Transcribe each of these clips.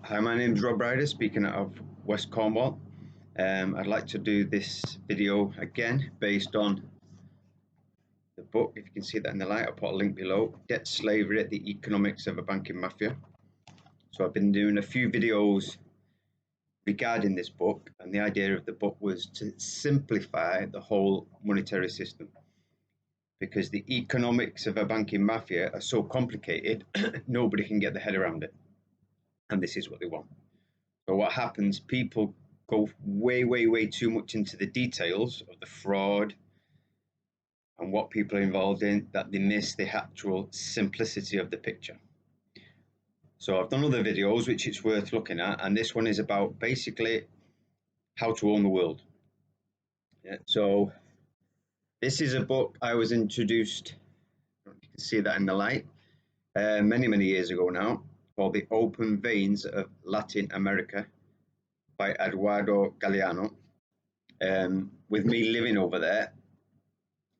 Hi, my name is Rob Ryder, speaking out of West Cornwall. I'd like to do this video again based on the book. If you can see that in the light, I'll put a link below. Debt Slavery: The Economics of a Banking Mafia. So I've been doing a few videos regarding this book, and the idea of the book was to simplify the whole monetary system, because the economics of a banking mafia are so complicated, nobody can get their head around it. And this is what they want. So what happens, people go way too much into the details of the fraud and what people are involved in, that they miss the actual simplicity of the picture. So I've done other videos which it's worth looking at, and this one is about basically how to own the world. So this is a book I was introduced, you can see that in the light, many years ago now, called The Open Veins of Latin America by Eduardo Galeano. With me living over there,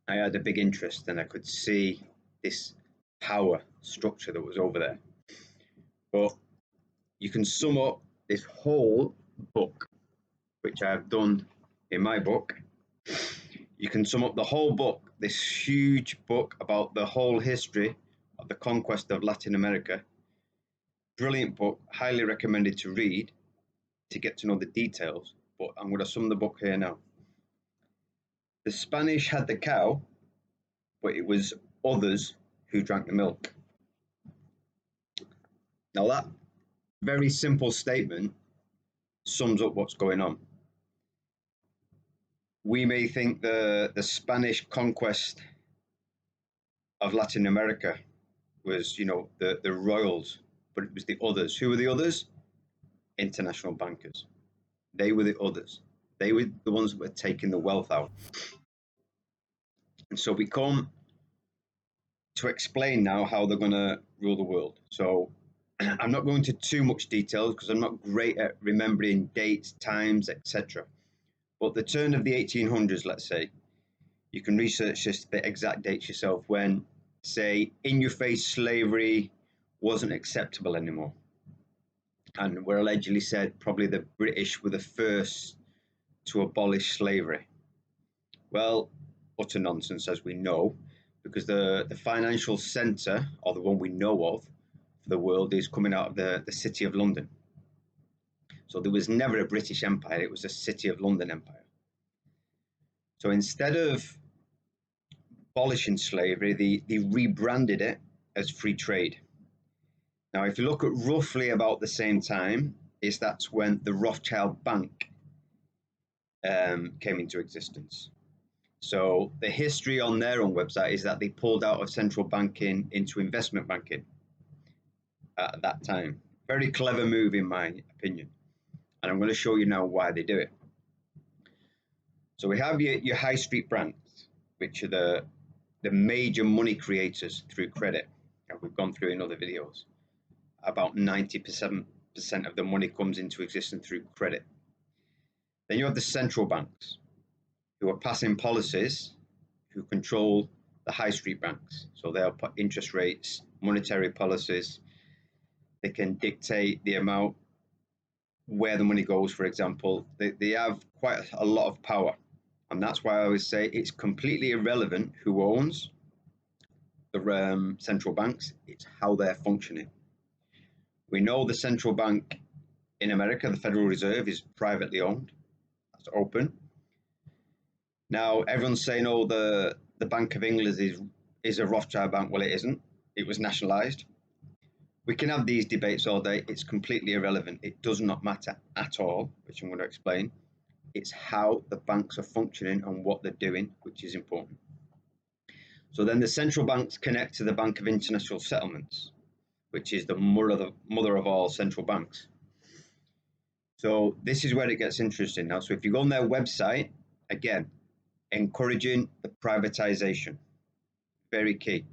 I had a big interest, and I could see this power structure that was over there. But you can sum up this whole book, which I have done in my book. You can sum up the whole book, this huge book about the whole history of the conquest of Latin America. Brilliant book, highly recommended to read to get to know the details, but I'm going to sum the book here now. The Spanish had the cow, but it was others who drank the milk. Now that very simple statement sums up what's going on. We may think the Spanish conquest of Latin America was, the royals, but it was the others. Who were the others? International bankers. They were the others. They were the ones that were taking the wealth out. And so we come to explain now how they're going to rule the world. So I'm not going into too much detail because I'm not great at remembering dates, times, etc. But the turn of the 1800s, let's say, you can research this, the exact dates yourself, when, say, in-your-face slavery wasn't acceptable anymore. And we're allegedly said probably the British were the first to abolish slavery. Well, utter nonsense, as we know, because the financial centre, or the one we know of for the world, is coming out of the City of London. So there was never a British Empire, it was a City of London Empire. So instead of abolishing slavery, they rebranded it as free trade. Now, if you look at roughly about the same time, that's when the Rothschild Bank came into existence. So the history on their own website is that they pulled out of central banking into investment banking at that time. Very clever move, in my opinion. And I'm going to show you now why they do it. So we have your high street banks, which are the major money creators through credit. And we've gone through in other videos. About 97% of the money comes into existence through credit. Then you have the central banks, who are passing policies, who control the high street banks. So they'll put interest rates, monetary policies. They can dictate the amount, where the money goes, for example. They have quite a lot of power. And that's why I always say it's completely irrelevant who owns the central banks. It's how they're functioning. We know the central bank in America, the Federal Reserve, is privately owned. That's open. Now, everyone's saying, oh, the Bank of England is a Rothschild bank. Well, it isn't. It was nationalized. We can have these debates all day. It's completely irrelevant. It does not matter at all, which I'm going to explain. It's how the banks are functioning and what they're doing, which is important. So then the central banks connect to the Bank of International Settlements, which is the mother of all central banks. So this is where it gets interesting now. So if you go on their website, again, encouraging the privatization, very key.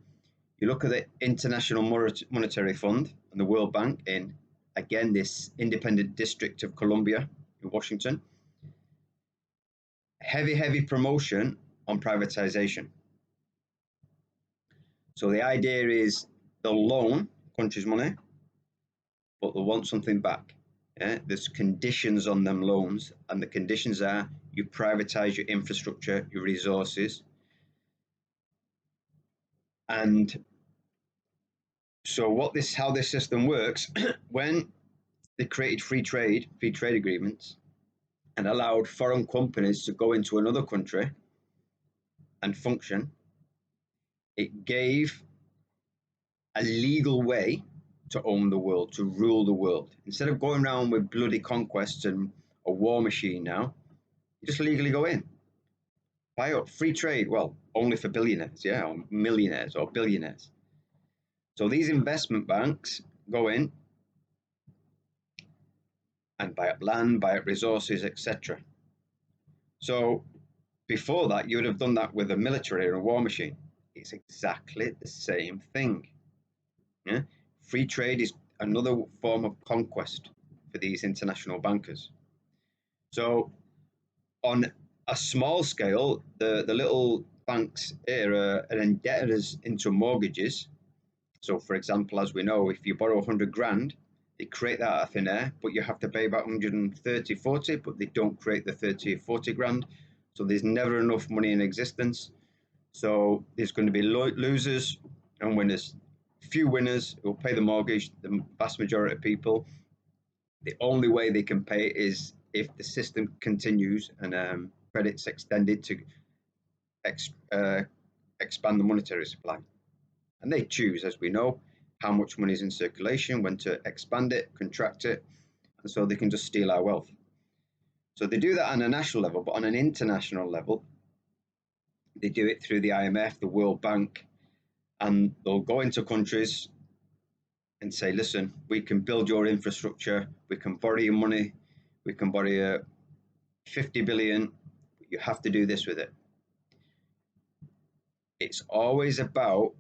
You look at the International Monetary Fund and the World Bank in, again, this independent District of Columbia in Washington. Heavy promotion on privatization. So the idea is they'll loan countries' money, but they'll want something back. Yeah? There's conditions on them loans, and the conditions are you privatize your infrastructure, your resources. And so how this system works, when they created free trade agreements, and allowed foreign companies to go into another country and function, it gave a legal way to own the world, to rule the world. Instead of going around with bloody conquests and a war machine now, you just legally go in. Buy up free trade, well, only for billionaires, yeah, or millionaires or billionaires. So these investment banks go in and buy up land, buy up resources, etc. So before that, you would have done that with a military or a war machine. It's exactly the same thing. Yeah? Free trade is another form of conquest for these international bankers. So on a small scale, the little banks here are indebted us into mortgages. So for example, as we know, if you borrow 100 grand, they create that out of thin air, but you have to pay about 130, 40, but they don't create the 30 or 40 grand. So there's never enough money in existence. So there's going to be losers and winners. Few winners will pay the mortgage, the vast majority of people. The only way they can pay is if the system continues and credit's extended to expand the monetary supply. And they choose, as we know, how much money is in circulation, when to expand it, contract it, and so they can just steal our wealth. So they do that on a national level, but on an international level, they do it through the IMF, the World Bank, and they'll go into countries and say, listen, we can build your infrastructure, we can borrow your money, we can borrow you 50 billion, you have to do this with it. It's always about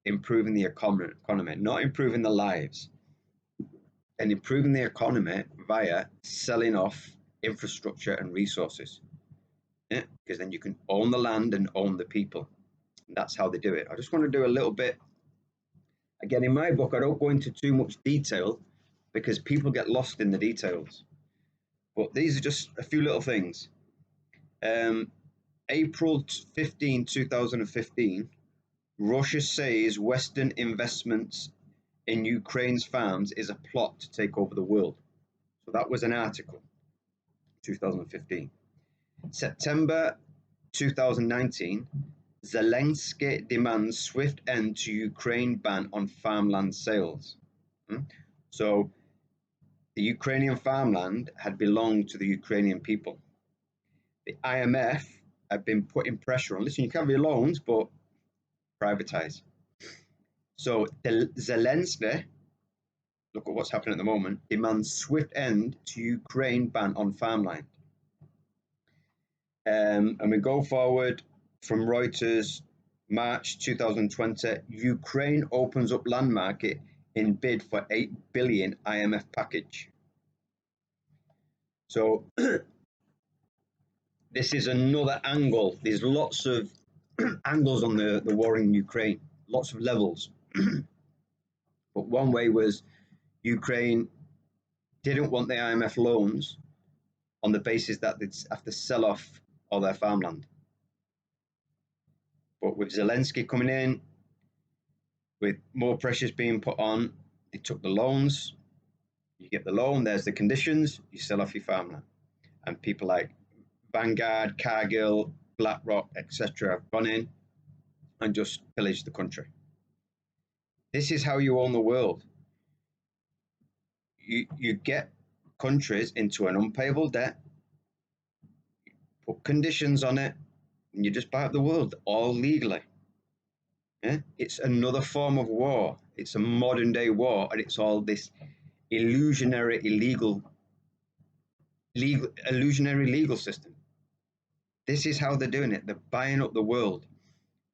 improving the economy, not improving the lives, and improving the economy via selling off infrastructure and resources. Yeah, because then you can own the land and own the people. And that's how they do it. I just want to do a little bit. Again, in my book, I don't go into too much detail because people get lost in the details. But these are just a few little things. April 15, 2015, Russia says Western investments in Ukraine's farms is a plot to take over the world. So that was an article, 2015. September 2019, Zelensky demands swift end to Ukraine ban on farmland sales. So the Ukrainian farmland had belonged to the Ukrainian people. The IMF had been putting pressure on, listen, you can have your loans, but privatize. So Zelensky, look at what's happening at the moment, demands swift end to Ukraine ban on farmland. And we go forward from Reuters, March 2020, Ukraine opens up land market in bid for 8 billion IMF package. So this is another angle. There's lots of angles on the war in Ukraine, lots of levels. But one way was Ukraine didn't want the IMF loans on the basis that they'd have to sell off all their farmland. But with Zelensky coming in, with more pressures being put on, they took the loans. You get the loan, there's the conditions, you sell off your farmland. And people like Vanguard, Cargill, BlackRock, etc. have gone in and just pillaged the country. This is how you own the world. You get countries into an unpayable debt, put conditions on it, and you just buy up the world, all legally. Yeah? It's another form of war. It's a modern day war, and it's all this illusionary legal system. This is how they're doing it. They're buying up the world.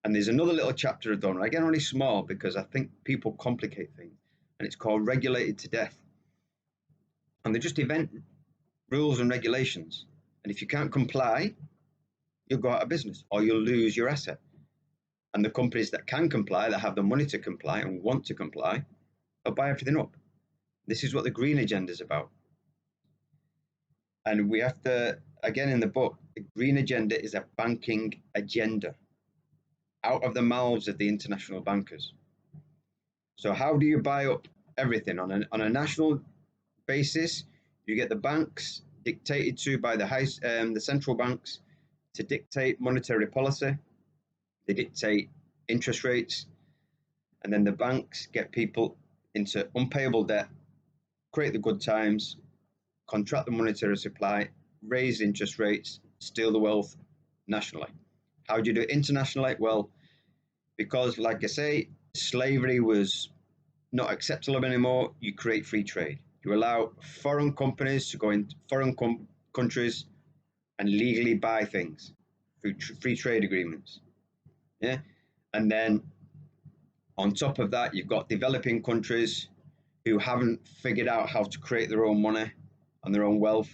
And there's another little chapter I've done, again, only small because I think people complicate things, and it's called Regulated to Death. And they're just event rules and regulations. And if you can't comply, you'll go out of business or you'll lose your asset. And the companies that can comply, that have the money to comply and want to comply, they'll buy everything up. This is what the green agenda is about. And we have to, again in the book, the green agenda is a banking agenda out of the mouths of the international bankers. So how do you buy up everything on a national basis? You get the banks dictated to by the central banks to dictate monetary policy. They dictate interest rates, and then the banks get people into unpayable debt, create the good times, contract the monetary supply, raise interest rates, steal the wealth nationally. How do you do it internationally? Well, because, like I say, slavery was not acceptable anymore, you create free trade. You allow foreign companies to go into foreign countries and legally buy things through free trade agreements. Yeah. And then on top of that, you've got developing countries who haven't figured out how to create their own money and their own wealth.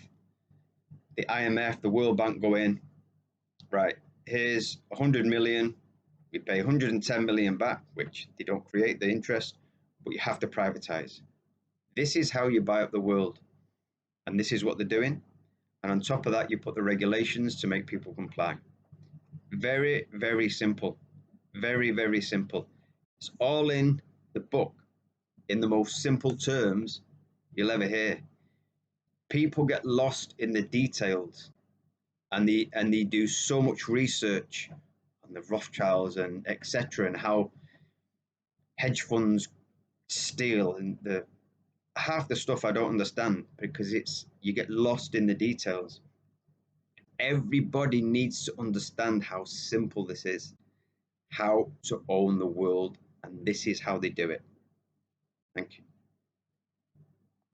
The IMF, the World Bank go in, right, here's 100 million, we pay 110 million back, which they don't create the interest, but you have to privatize. This is how you buy up the world. And this is what they're doing. And on top of that, you put the regulations to make people comply. Very, very simple. Very, very simple. It's all in the book in the most simple terms you'll ever hear. People get lost in the details, and they do so much research on the Rothschilds and etc. and how hedge funds steal, and the half the stuff I don't understand because it's you get lost in the details. Everybody needs to understand how simple this is, how to own the world, and this is how they do it. Thank you.